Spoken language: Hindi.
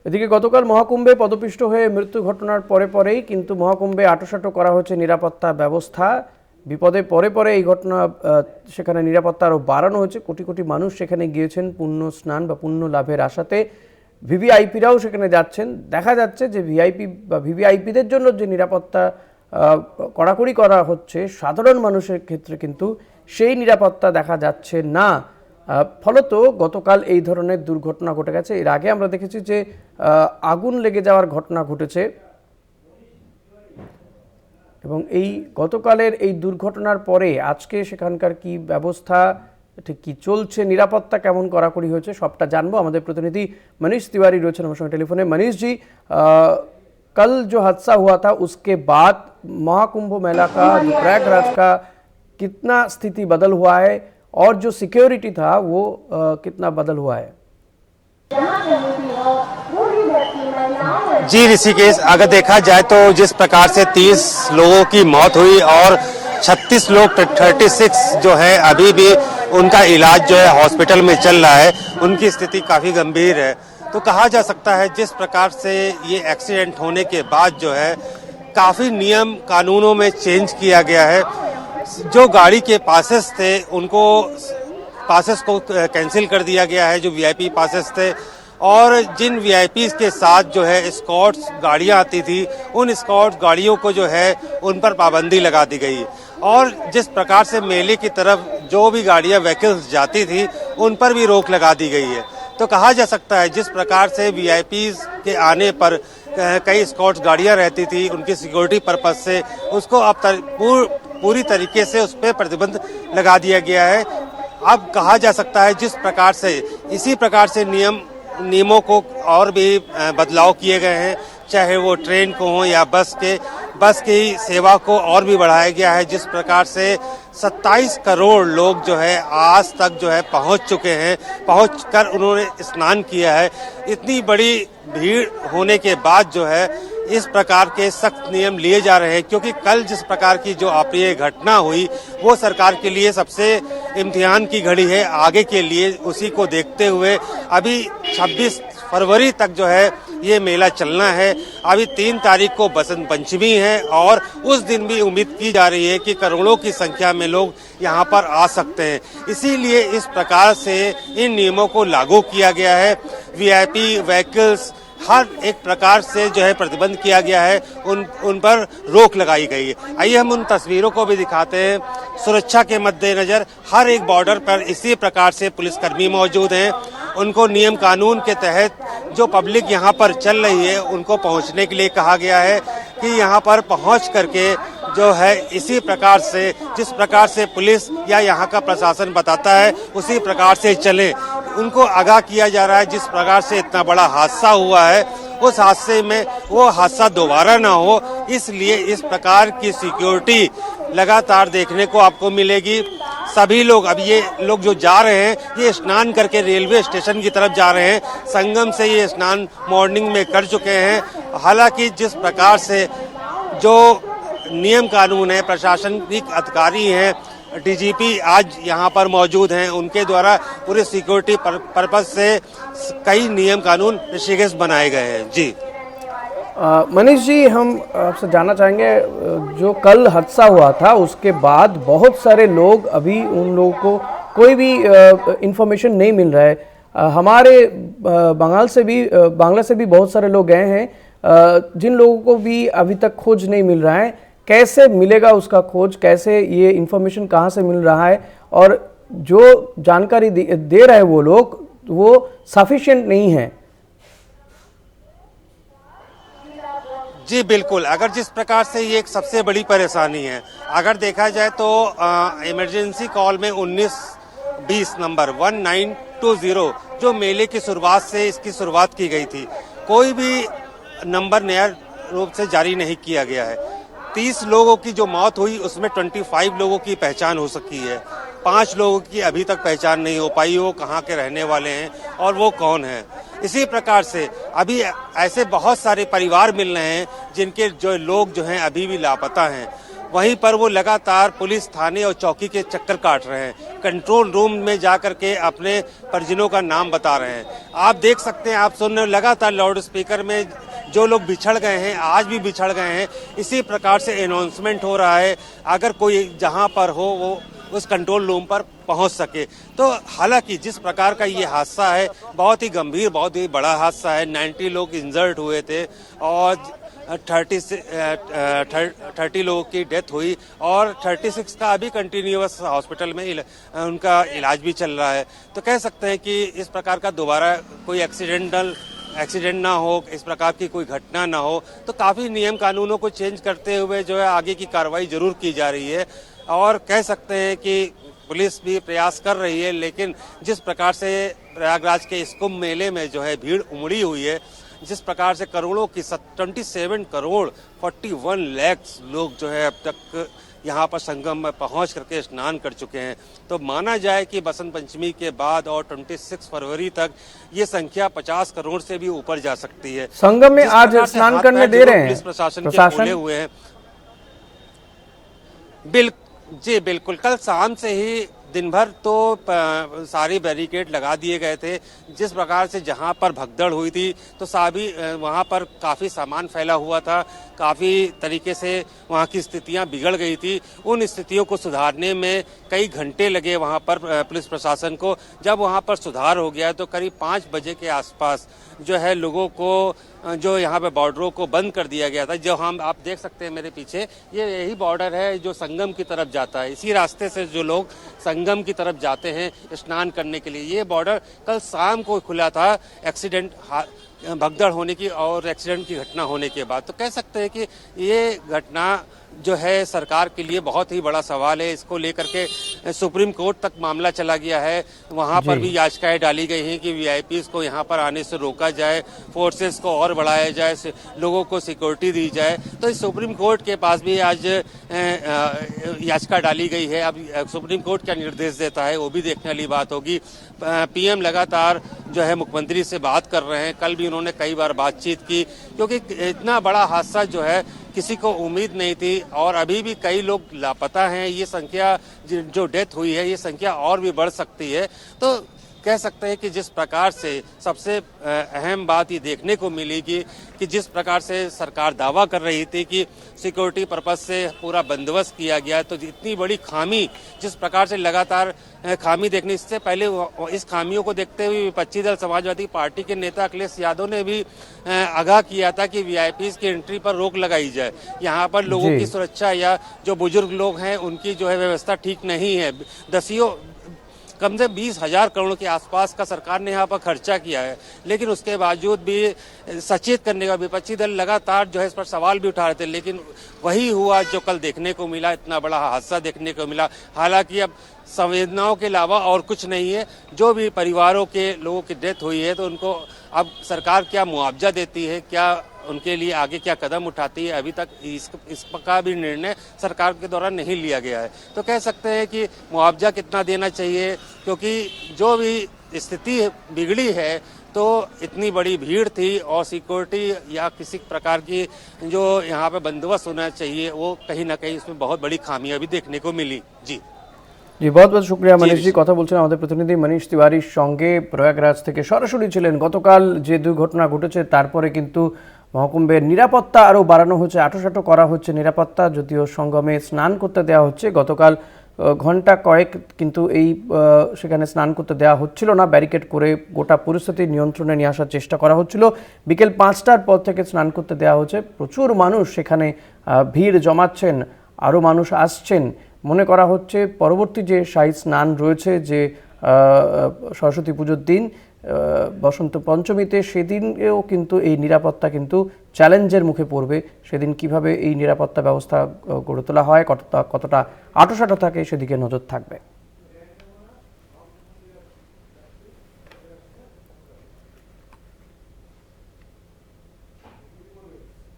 এদিকে গতকাল মহাকুম্ভে পদপিষ্ট হয়ে মৃত্যু ঘটনার পরেই কিন্তু মহাকুম্ভে আঁটোসাঁটো করা হচ্ছে নিরাপত্তা ব্যবস্থা। বিপদে পরে এই ঘটনা, সেখানে নিরাপত্তা আরও বাড়ানো হয়েছে। কোটি কোটি মানুষ সেখানে গিয়েছেন পুণ্য স্নান বা পুণ্য লাভের আশাতে। ভিভিআইপিরাও সেখানে যাচ্ছেন। দেখা যাচ্ছে যে ভিআইপি বা ভিভিআইপিদের জন্য যে নিরাপত্তা কড়াকড়ি করা হচ্ছে, সাধারণ মানুষের ক্ষেত্রে কিন্তু সেই নিরাপত্তা দেখা যাচ্ছে না। ফলত গতকাল এই ধরনের দুর্ঘটনা ঘটে গেছে। এর আগে আমরা দেখেছি যে আগুন লেগে যাওয়ার ঘটনা ঘটেছে, এবং এই গতকালের এই দুর্ঘটনার পরে আজকে সেখানকার কি ব্যবস্থা, ঠিক কি চলছে, নিরাপত্তা কেমন কড়াকড়ি হয়েছে, সবটা জানবো। আমাদের প্রতিনিধি मनीष तिवारी রয়েছেন আমার সঙ্গে টেলিফোনে। मनीष जी, कल जो हादसा हुआ था उसके बाद महाकुंभ मेला का, जो प्रयागराज का, कितना स्थिति बदल हुआ है और जो सिक्योरिटी था वो कितना बदल हुआ है? जी ऋषिकेश, अगर देखा जाए तो जिस प्रकार से 30 लोगों की मौत हुई और 36 लोग 36 जो है अभी भी उनका इलाज जो है हॉस्पिटल में चल रहा है, उनकी स्थिति काफी गंभीर है। तो कहा जा सकता है जिस प्रकार से ये एक्सीडेंट होने के बाद जो है काफी नियम कानूनों में चेंज किया गया है। जो गाड़ी के पासेस थे उनको पासेस को कैंसिल कर दिया गया है, जो वीआईपी पासेस थे, और जिन वीआईपी के साथ जो है स्कॉट्स गाड़ियां आती थी, उन स्कॉट्स गाड़ियों को जो है उन पर पाबंदी लगा दी गई। और जिस प्रकार से मेले की तरफ जो भी गाड़ियां व्हीकल्स जाती थी उन पर भी रोक लगा दी गई है। तो कहा जा सकता है जिस प्रकार से वीआईपी के आने पर कई स्कॉट्स गाड़ियां रहती थी, उनकी सिक्योरिटी पर्पज से उसको अब पूरी तरीके से उस पर प्रतिबंध लगा दिया गया है। अब कहा जा सकता है जिस प्रकार से इसी प्रकार से नियमों को और भी बदलाव किए गए हैं, चाहे वो ट्रेन को हो या बस की सेवा को और भी बढ़ाया गया है। जिस प्रकार से 27 करोड़ लोग जो है आज तक जो है पहुंच चुके हैं, पहुंचकर उन्होंने स्नान किया है। इतनी बड़ी भीड़ होने के बाद जो है इस प्रकार के सख्त नियम लिए जा रहे हैं, क्योंकि कल जिस प्रकार की जो अप्रिय घटना हुई वो सरकार के लिए सबसे इम्तिहान की घड़ी है। आगे के लिए उसी को देखते हुए अभी 26 फरवरी तक जो है ये मेला चलना है। अभी 3 तारीख को बसंत पंचमी है और उस दिन भी उम्मीद की जा रही है कि करोड़ों की संख्या में लोग यहाँ पर आ सकते हैं। इसीलिए इस प्रकार से इन नियमों को लागू किया गया है। वीआईपी व्हीकल्स हर एक प्रकार से जो है प्रतिबंध किया गया है, उन पर रोक लगाई गई है। आइए हम उन तस्वीरों को भी दिखाते हैं। सुरक्षा के मद्देनजर हर एक बॉर्डर पर इसी प्रकार से पुलिसकर्मी मौजूद हैं। उनको नियम कानून के तहत जो पब्लिक यहाँ पर चल रही है उनको पहुँचने के लिए कहा गया है कि यहाँ पर पहुँच करके जो है इसी प्रकार से जिस प्रकार से पुलिस या यहाँ का प्रशासन बताता है उसी प्रकार से चले। उनको आगाह किया जा रहा है जिस प्रकार से इतना बड़ा हादसा हुआ है उस हादसे में वो हादसा दोबारा ना हो, इसलिए इस प्रकार की सिक्योरिटी लगातार देखने को आपको मिलेगी। सभी लोग, अब ये लोग जो जा रहे हैं ये स्नान करके रेलवे स्टेशन की तरफ जा रहे हैं। संगम से ये स्नान मॉर्निंग में कर चुके हैं। हालांकि जिस प्रकार से जो नियम कानून है, प्रशासनिक अधिकारी हैं, डीजीपी आज यहाँ पर मौजूद हैं, उनके द्वारा पूरे सिक्योरिटी पर्पज से कई नियम कानून ऋषिकेश बनाए गए हैं। जी मनीष जी, हम आपसे जानना चाहेंगे, जो कल हादसा हुआ था उसके बाद बहुत सारे लोग, अभी उन लोगों को कोई भी इंफॉर्मेशन नहीं मिल रहा है। हमारे बांग्ला से भी बहुत सारे लोग गए हैं, जिन लोगों को भी अभी तक खोज नहीं मिल रहा है। कैसे मिलेगा उसका खोज, कैसे ये इन्फॉर्मेशन कहाँ से मिल रहा है, और जो जानकारी दे रहे हैं वो लोग, वो सफिशिएंट नहीं है? जी बिल्कुल, अगर जिस प्रकार से ये एक सबसे बड़ी परेशानी है, अगर देखा जाए तो इमरजेंसी कॉल में 1920 नंबर 1920 जो मेले की शुरुआत से इसकी शुरुआत की गई थी, कोई भी नंबर नया रूप से जारी नहीं किया गया है। 30 लोगों की जो मौत हुई उसमें 25 लोगों की पहचान हो सकी है। 5 लोगों की अभी तक पहचान नहीं हो पाई, वो कहाँ के रहने वाले हैं और वो कौन है। इसी प्रकार से अभी ऐसे बहुत सारे परिवार मिल रहे हैं जिनके जो लोग जो हैं अभी भी लापता हैं। वहीं पर वो लगातार पुलिस थाने और चौकी के चक्कर काट रहे हैं, कंट्रोल रूम में जाकर के अपने परिजनों का नाम बता रहे हैं। आप देख सकते हैं, आप सुन रहे हो लगातार लाउड स्पीकर में जो लोग बिछड़ गए हैं, आज भी बिछड़ गए हैं, इसी प्रकार से अनाउंसमेंट हो रहा है, अगर कोई जहां पर हो वो उस कंट्रोल रूम पर पहुंच सके। तो हालांकि जिस प्रकार का ये हादसा है, बहुत ही गंभीर, बहुत ही बड़ा हादसा है। 90 लोग इंजर्ड हुए थे और 30 लोगों की डेथ हुई और 36 का अभी कंटिन्यूअस हॉस्पिटल में उनका इलाज भी चल रहा है। तो कह सकते हैं कि इस प्रकार का दोबारा कोई एक्सीडेंट ना हो, इस प्रकार की कोई घटना ना हो, तो काफ़ी नियम कानूनों को चेंज करते हुए जो है आगे की कार्रवाई जरूर की जा रही है। और कह सकते हैं कि पुलिस भी प्रयास कर रही है, लेकिन जिस प्रकार से प्रयागराज के इस कुंभ मेले में जो है भीड़ उमड़ी हुई है, जिस प्रकार से करोड़ों की 27 करोड़ 41 लाख लोग जो है अब तक यहाँ पर संगम में पहुंच करके स्नान कर चुके हैं, तो माना जाए कि बसंत पंचमी के बाद और 26 फरवरी तक ये संख्या 50 करोड़ से भी ऊपर जा सकती है। संगम में आज स्नान करने दे रहे हैं पुलिस प्रशासन के खुले हुए हैं। जी बिल्कुल, कल शाम से ही दिन भर तो सारी बैरिकेड लगा दिए गए थे। जिस प्रकार से जहां पर भगदड़ हुई थी तो सभी वहां पर काफ़ी सामान फैला हुआ था, काफ़ी तरीके से वहां की स्थितियां बिगड़ गई थी। उन स्थितियों को सुधारने में कई घंटे लगे वहां पर पुलिस प्रशासन को। जब वहां पर सुधार हो गया तो करीब 5 बजे के आसपास जो है लोगों को जो यहाँ पे बॉर्डरों को बंद कर दिया गया था। जो हम आप देख सकते हैं मेरे पीछे, ये यही बॉर्डर है जो संगम की तरफ जाता है। इसी रास्ते से जो लोग संगम की तरफ जाते हैं स्नान करने के लिए, ये बॉर्डर कल शाम को खुला था भगदड़ होने की और एक्सीडेंट की घटना होने के बाद। तो कह सकते हैं कि ये घटना जो है सरकार के लिए बहुत ही बड़ा सवाल है। इसको लेकर के सुप्रीम कोर्ट तक मामला चला गया है। वहां पर भी याचिकाएं डाली गई हैं कि वीआईपीज को यहां पर आने से रोका जाए, फोर्सेस को और बढ़ाया जाए, लोगों को सिक्योरिटी दी जाए। तो इस सुप्रीम कोर्ट के पास भी आज याचिका डाली गई है। अब सुप्रीम कोर्ट क्या निर्देश देता है वो भी देखने वाली बात होगी। पीएम लगातार जो है मुख्यमंत्री से बात कर रहे हैं। कल भी उन्होंने कई बार बातचीत की, क्योंकि इतना बड़ा हादसा जो है किसी को उम्मीद नहीं थी और अभी भी कई लोग लापता हैं। ये संख्या जो डेथ हुई है, ये संख्या और भी बढ़ सकती है। तो कह सकते हैं कि जिस प्रकार से सबसे अहम बात ये देखने को मिलेगी कि जिस प्रकार से सरकार दावा कर रही थी कि सिक्योरिटी पर्पस से पूरा बंदोबस्त किया गया, तो इतनी बड़ी खामी जिस प्रकार से लगातार खामी देखने, इससे पहले इस खामियों को देखते हुए विपक्षी दल समाजवादी पार्टी के नेता अखिलेश यादव ने भी आगाह किया था कि वीआईपीज की एंट्री पर रोक लगाई जाए। यहाँ पर लोगों की सुरक्षा या जो बुजुर्ग लोग हैं उनकी जो है व्यवस्था ठीक नहीं है। कम से 20,000 करोड़ के आसपास का सरकार ने यहाँ पर खर्चा किया है, लेकिन उसके बावजूद भी सचेत करने का विपक्षी दल लगातार जो है इस पर सवाल भी उठा रहे थे। लेकिन वही हुआ जो कल देखने को मिला, इतना बड़ा हादसा देखने को मिला। हालांकि अब संवेदनाओं के अलावा और कुछ नहीं है। जो भी परिवारों के लोगों की डेथ हुई है तो उनको अब सरकार क्या मुआवजा देती है, क्या उनके लिए आगे क्या कदम उठाती है, अभी तक इसका भी निर्णय सरकार के द्वारा नहीं लिया गया है। तो कह सकते हैं कि मुआवजा कितना देना चाहिए, क्योंकि जो भी स्थिति बिगड़ी है तो इतनी बड़ी भीड़ थी और सिक्योरिटी या किसी प्रकार की जो यहाँ पे बंदोबस्त होना चाहिए वो कहीं ना कहीं इसमें बहुत बड़ी खामियां भी देखने को मिली। जी बहुत बहुत शुक्रिया मनीष जी। কথা বলছেন আমাদের প্রতিনিধি মনীষ তিওয়ারির সঙ্গে প্রয়াগরাজ থেকে সরাসরি ছিলেন। গতকাল যে দুর্ঘটনা ঘটেছে তারপরে কিন্তু মহাকুম্ভের নিরাপত্তা আরও বাড়ানো হচ্ছে, আঁটোসাঁটো করা হচ্ছে নিরাপত্তা, যদিও সঙ্গমে স্নান করতে দেওয়া হচ্ছে। গতকাল ঘন্টা কয়েক কিন্তু এই সেখানে স্নান করতে দেওয়া হচ্ছিল না, ব্যারিকেড করে গোটা পরিস্থিতি নিয়ন্ত্রণে নিয়ে আসার চেষ্টা করা হচ্ছিল। বিকেল 5টার পর থেকে স্নান করতে দেওয়া হচ্ছে। প্রচুর মানুষ সেখানে ভিড় জমাচ্ছেন, আরও মানুষ আসছেন। মনে করা হচ্ছে পরবর্তী যে শাহী স্নান রয়েছে, যে সরস্বতী পুজোর দিন বসন্ত পঞ্চমীতে, সেদিনেও কিন্তু এই নিরাপত্তা কিন্তু চ্যালেঞ্জের মুখে পড়বে। সেদিন কিভাবে এই নিরাপত্তা ব্যবস্থা গড়ে তোলা হয়, কতটা আঁটোসাঁটো থাকে সেদিকে নজর থাকবে।